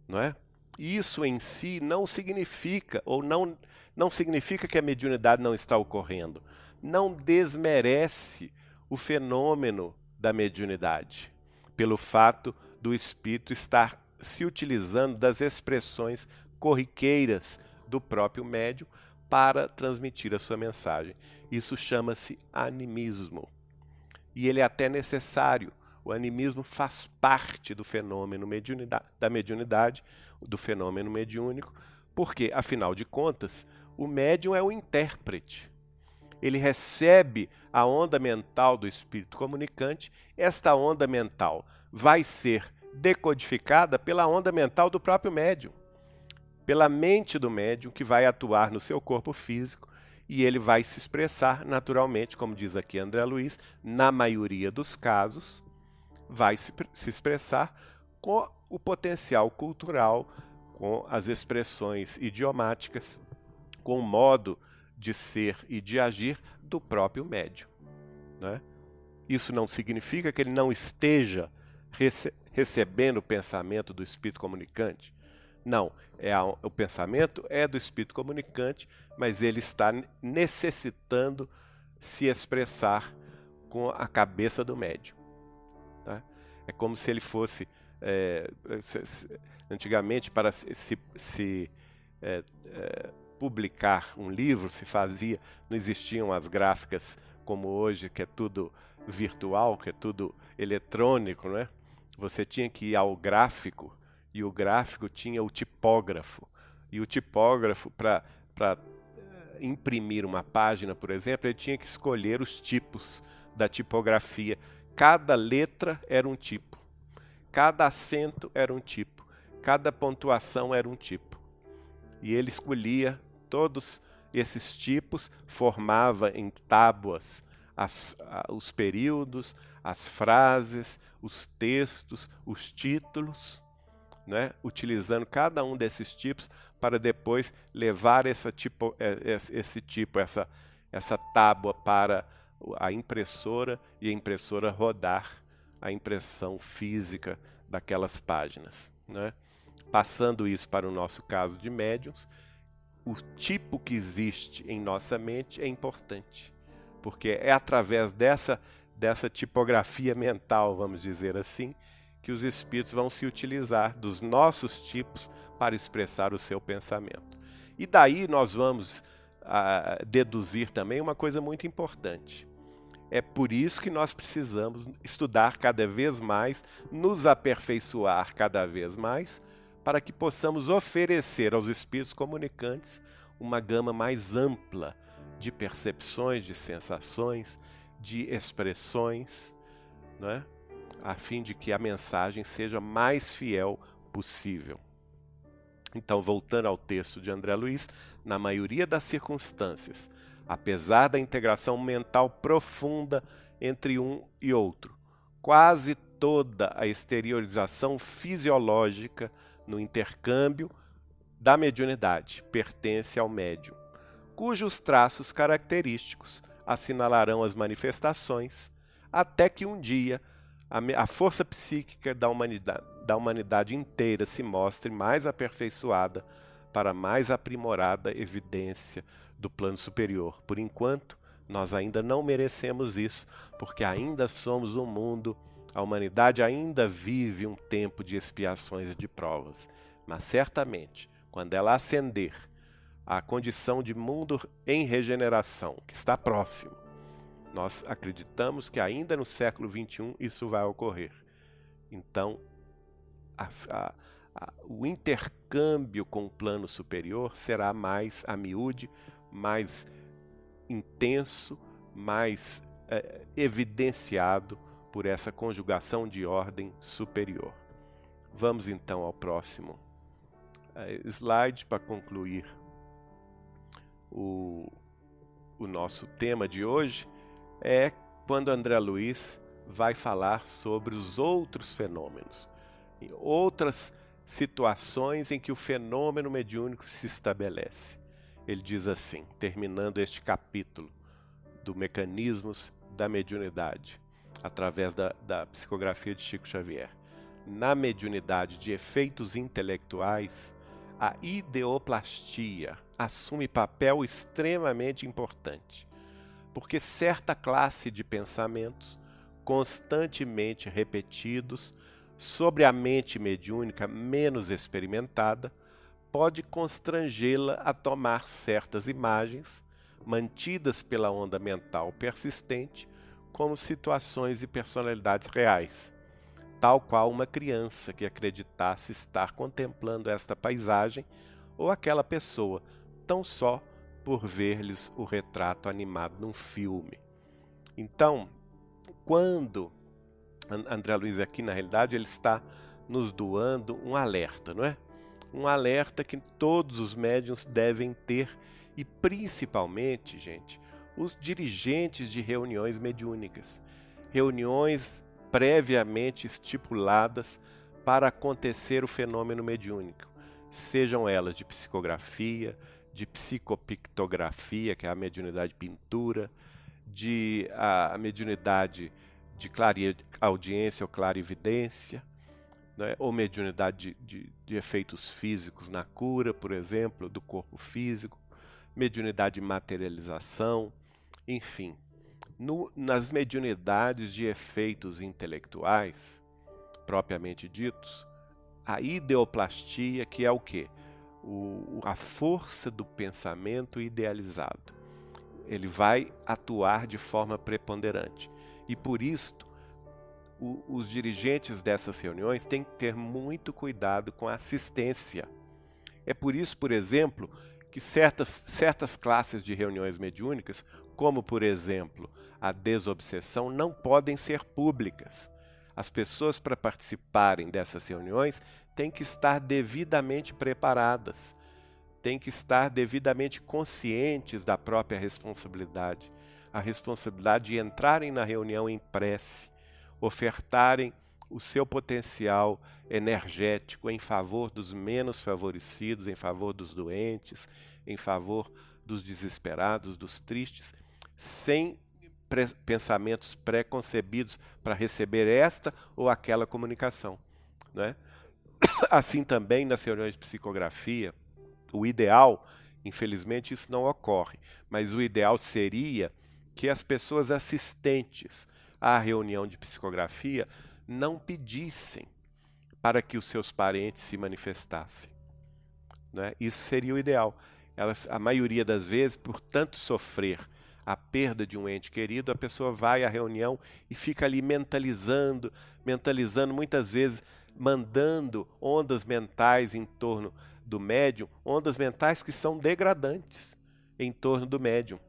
não é? Isso em si não significa, ou não significa que a mediunidade não está ocorrendo. Não desmerece o fenômeno da mediunidade, pelo fato do espírito estar se utilizando das expressões corriqueiras do próprio médium para transmitir a sua mensagem. Isso chama-se animismo. E ele é até necessário. O animismo faz parte do fenômeno da mediunidade, do fenômeno mediúnico, porque, afinal de contas, o médium é o intérprete. Ele recebe a onda mental do espírito comunicante, esta onda mental vai ser decodificada pela onda mental do próprio médium, pela mente do médium que vai atuar no seu corpo físico, e ele vai se expressar naturalmente, como diz aqui André Luiz, na maioria dos casos, vai se expressar com o potencial cultural, com as expressões idiomáticas, com o modo de ser e de agir do próprio médium, né? Isso não significa que ele não esteja recebendo o pensamento do espírito comunicante. Não, o pensamento é do espírito comunicante, mas ele está necessitando se expressar com a cabeça do médium. Tá? É como se ele fosse, antigamente, para publicar um livro, não existiam as gráficas como hoje, que é tudo virtual, que é tudo eletrônico, né? Você tinha que ir ao gráfico, e o gráfico tinha o tipógrafo. E o tipógrafo, para imprimir uma página, por exemplo, ele tinha que escolher os tipos da tipografia. Cada letra era um tipo, cada acento era um tipo, cada pontuação era um tipo. E ele escolhia todos esses tipos, formava em tábuas os períodos, as frases, os textos, os títulos, né? Utilizando cada um desses tipos para depois levar essa tábua para a impressora e a impressora rodar a impressão física daquelas páginas, né? Passando isso para o nosso caso de médiuns, o tipo que existe em nossa mente é importante, porque é através dessa tipografia mental, vamos dizer assim, que os espíritos vão se utilizar dos nossos tipos para expressar o seu pensamento. E daí nós vamos deduzir também uma coisa muito importante. É por isso que nós precisamos estudar cada vez mais, nos aperfeiçoar cada vez mais, para que possamos oferecer aos espíritos comunicantes uma gama mais ampla de percepções, de sensações, de expressões, né? A fim de que a mensagem seja mais fiel possível. Então, voltando ao texto de André Luiz, na maioria das circunstâncias, apesar da integração mental profunda entre um e outro, quase toda a exteriorização fisiológica no intercâmbio da mediunidade pertence ao médium, cujos traços característicos assinalarão as manifestações, até que um dia a força psíquica da humanidade inteira se mostre mais aperfeiçoada para mais aprimorada evidência do plano superior. Por enquanto, nós ainda não merecemos isso, porque ainda somos um mundo, a humanidade ainda vive um tempo de expiações e de provas. Mas certamente, quando ela ascender à condição de mundo em regeneração, que está próximo, nós acreditamos que ainda no século XXI isso vai ocorrer. Então, o intercâmbio com o plano superior será mais a miúde, mais intenso, mais evidenciado por essa conjugação de ordem superior. Vamos então ao próximo slide para concluir o nosso tema de hoje. É quando André Luiz vai falar sobre os outros fenômenos, outras situações em que o fenômeno mediúnico se estabelece. Ele diz assim, terminando este capítulo do Mecanismos da Mediunidade, através da psicografia de Chico Xavier. Na mediunidade de efeitos intelectuais, a ideoplastia assume papel extremamente importante, porque certa classe de pensamentos, constantemente repetidos, sobre a mente mediúnica menos experimentada, pode constrangê-la a tomar certas imagens, mantidas pela onda mental persistente, como situações e personalidades reais, tal qual uma criança que acreditasse estar contemplando esta paisagem ou aquela pessoa, tão só por ver-lhes o retrato animado num filme. Então, quando André Luiz aqui, na realidade, ele está nos doando um alerta, não é? Um alerta que todos os médiuns devem ter, e principalmente, gente, os dirigentes de reuniões mediúnicas. Reuniões previamente estipuladas para acontecer o fenômeno mediúnico, sejam elas de psicografia, de psicopictografia, que é a mediunidade pintura, a mediunidade de clareaudiência ou clarividência, né? Ou mediunidade de efeitos físicos na cura, por exemplo, do corpo físico, mediunidade de materialização, enfim. Nas mediunidades de efeitos intelectuais, propriamente ditos, a ideoplastia, que é o quê? A força do pensamento idealizado. Ele vai atuar de forma preponderante. E por isto, os dirigentes dessas reuniões têm que ter muito cuidado com a assistência. É por isso, por exemplo, que certas classes de reuniões mediúnicas, como por exemplo a desobsessão, não podem ser públicas. As pessoas, para participarem dessas reuniões, têm que estar devidamente preparadas, têm que estar devidamente conscientes da própria responsabilidade, a responsabilidade de entrarem na reunião em prece, ofertarem o seu potencial energético em favor dos menos favorecidos, em favor dos doentes, em favor dos desesperados, dos tristes, sem pensamentos pré-concebidos para receber esta ou aquela comunicação, né? Assim também nas reuniões de psicografia, o ideal, infelizmente isso não ocorre, mas o ideal seria que as pessoas assistentes à reunião de psicografia não pedissem para que os seus parentes se manifestassem, né? Isso seria o ideal. A maioria das vezes, por tanto sofrer a perda de um ente querido, a pessoa vai à reunião e fica ali mentalizando, muitas vezes mandando ondas mentais em torno do médium, ondas mentais que são degradantes em torno do médium.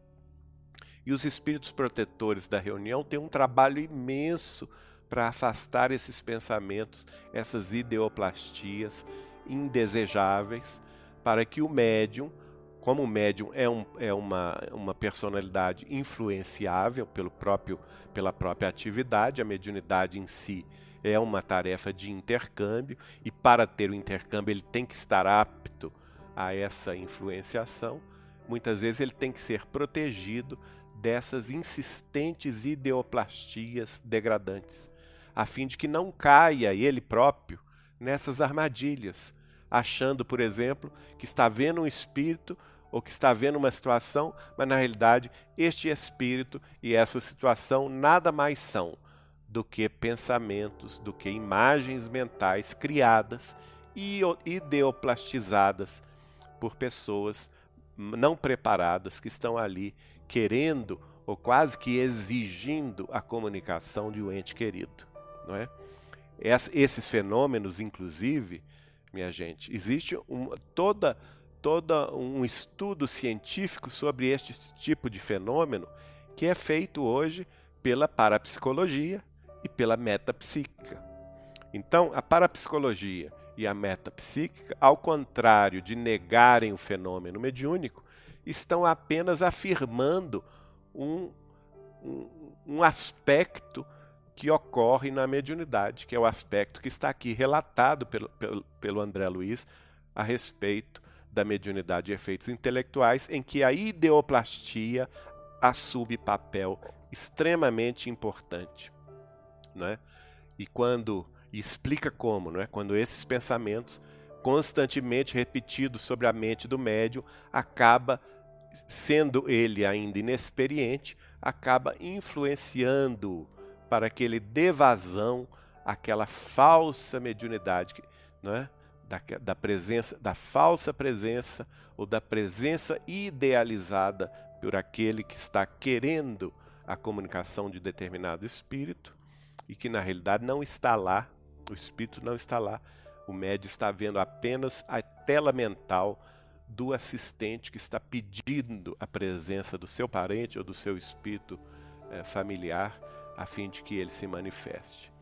E os espíritos protetores da reunião têm um trabalho imenso para afastar esses pensamentos, essas ideoplastias indesejáveis, para que o médium, como o médium é uma personalidade influenciável pela própria atividade, a mediunidade em si é uma tarefa de intercâmbio, e para ter o intercâmbio ele tem que estar apto a essa influenciação. Muitas vezes ele tem que ser protegido dessas insistentes ideoplastias degradantes, a fim de que não caia ele próprio nessas armadilhas, achando, por exemplo, que está vendo um espírito ou que está vendo uma situação, mas na realidade este espírito e essa situação nada mais são do que pensamentos, do que imagens mentais criadas e ideoplastizadas por pessoas não preparadas, que estão ali querendo ou quase que exigindo a comunicação de um ente querido, não é? Esses fenômenos, inclusive, minha gente, existe todo um estudo científico sobre este tipo de fenômeno que é feito hoje pela parapsicologia e pela metapsíquica. Então, a parapsicologia e a metapsíquica, ao contrário de negarem o fenômeno mediúnico, estão apenas afirmando um aspecto que ocorre na mediunidade, que é o aspecto que está aqui relatado pelo André Luiz a respeito da mediunidade de efeitos intelectuais, em que a ideoplastia assume papel extremamente importante, né? E explica como, né? Quando esses pensamentos constantemente repetidos sobre a mente do médium, acaba, sendo ele ainda inexperiente, acaba influenciando para que ele dê vazão àquela falsa mediunidade, né? Da falsa presença ou da presença idealizada por aquele que está querendo a comunicação de determinado espírito e que na realidade não está lá, o espírito não está lá, o médium está vendo apenas a tela mental do assistente que está pedindo a presença do seu parente ou do seu espírito familiar, a fim de que ele se manifeste.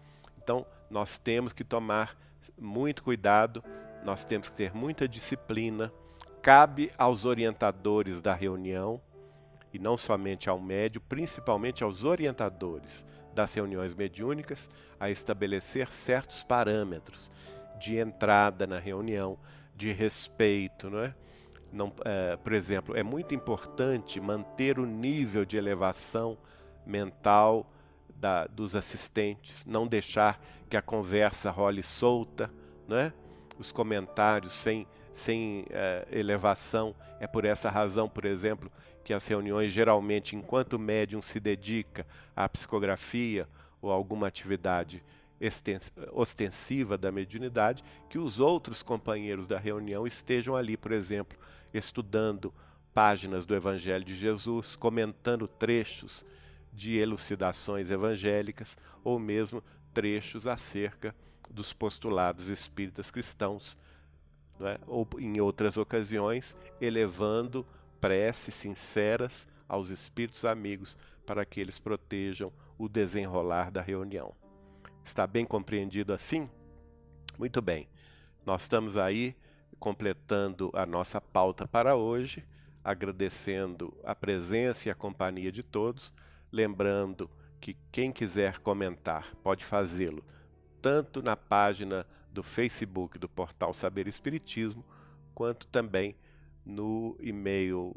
Então, nós temos que tomar muito cuidado, nós temos que ter muita disciplina. Cabe aos orientadores da reunião, e não somente ao médium, principalmente aos orientadores das reuniões mediúnicas, a estabelecer certos parâmetros de entrada na reunião, de respeito, não é? Por exemplo, é muito importante manter o nível de elevação mental dos assistentes, não deixar que a conversa role solta, né? Os comentários sem elevação. É por essa razão, por exemplo, que as reuniões geralmente, enquanto o médium se dedica à psicografia ou alguma atividade ostensiva da mediunidade, que os outros companheiros da reunião estejam ali, por exemplo, estudando páginas do Evangelho de Jesus, comentando trechos de elucidações evangélicas ou mesmo trechos acerca dos postulados espíritas cristãos, não é? Ou em outras ocasiões, elevando preces sinceras aos espíritos amigos para que eles protejam o desenrolar da reunião. Está bem compreendido assim? Muito bem. Nós estamos aí completando a nossa pauta para hoje, agradecendo a presença e a companhia de todos, lembrando que quem quiser comentar pode fazê-lo tanto na página do Facebook do Portal Saber Espiritismo, quanto também no e-mail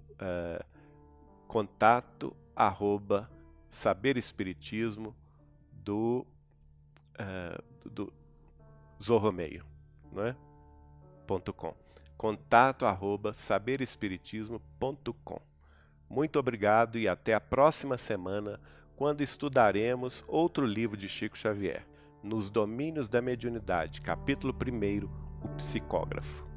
contato@saberespiritismo do Zorro Meio, não é? .com. contato@saberespiritismo.com. Muito obrigado e até a próxima semana, quando estudaremos outro livro de Chico Xavier, Nos Domínios da Mediunidade, capítulo 1, O Psicógrafo.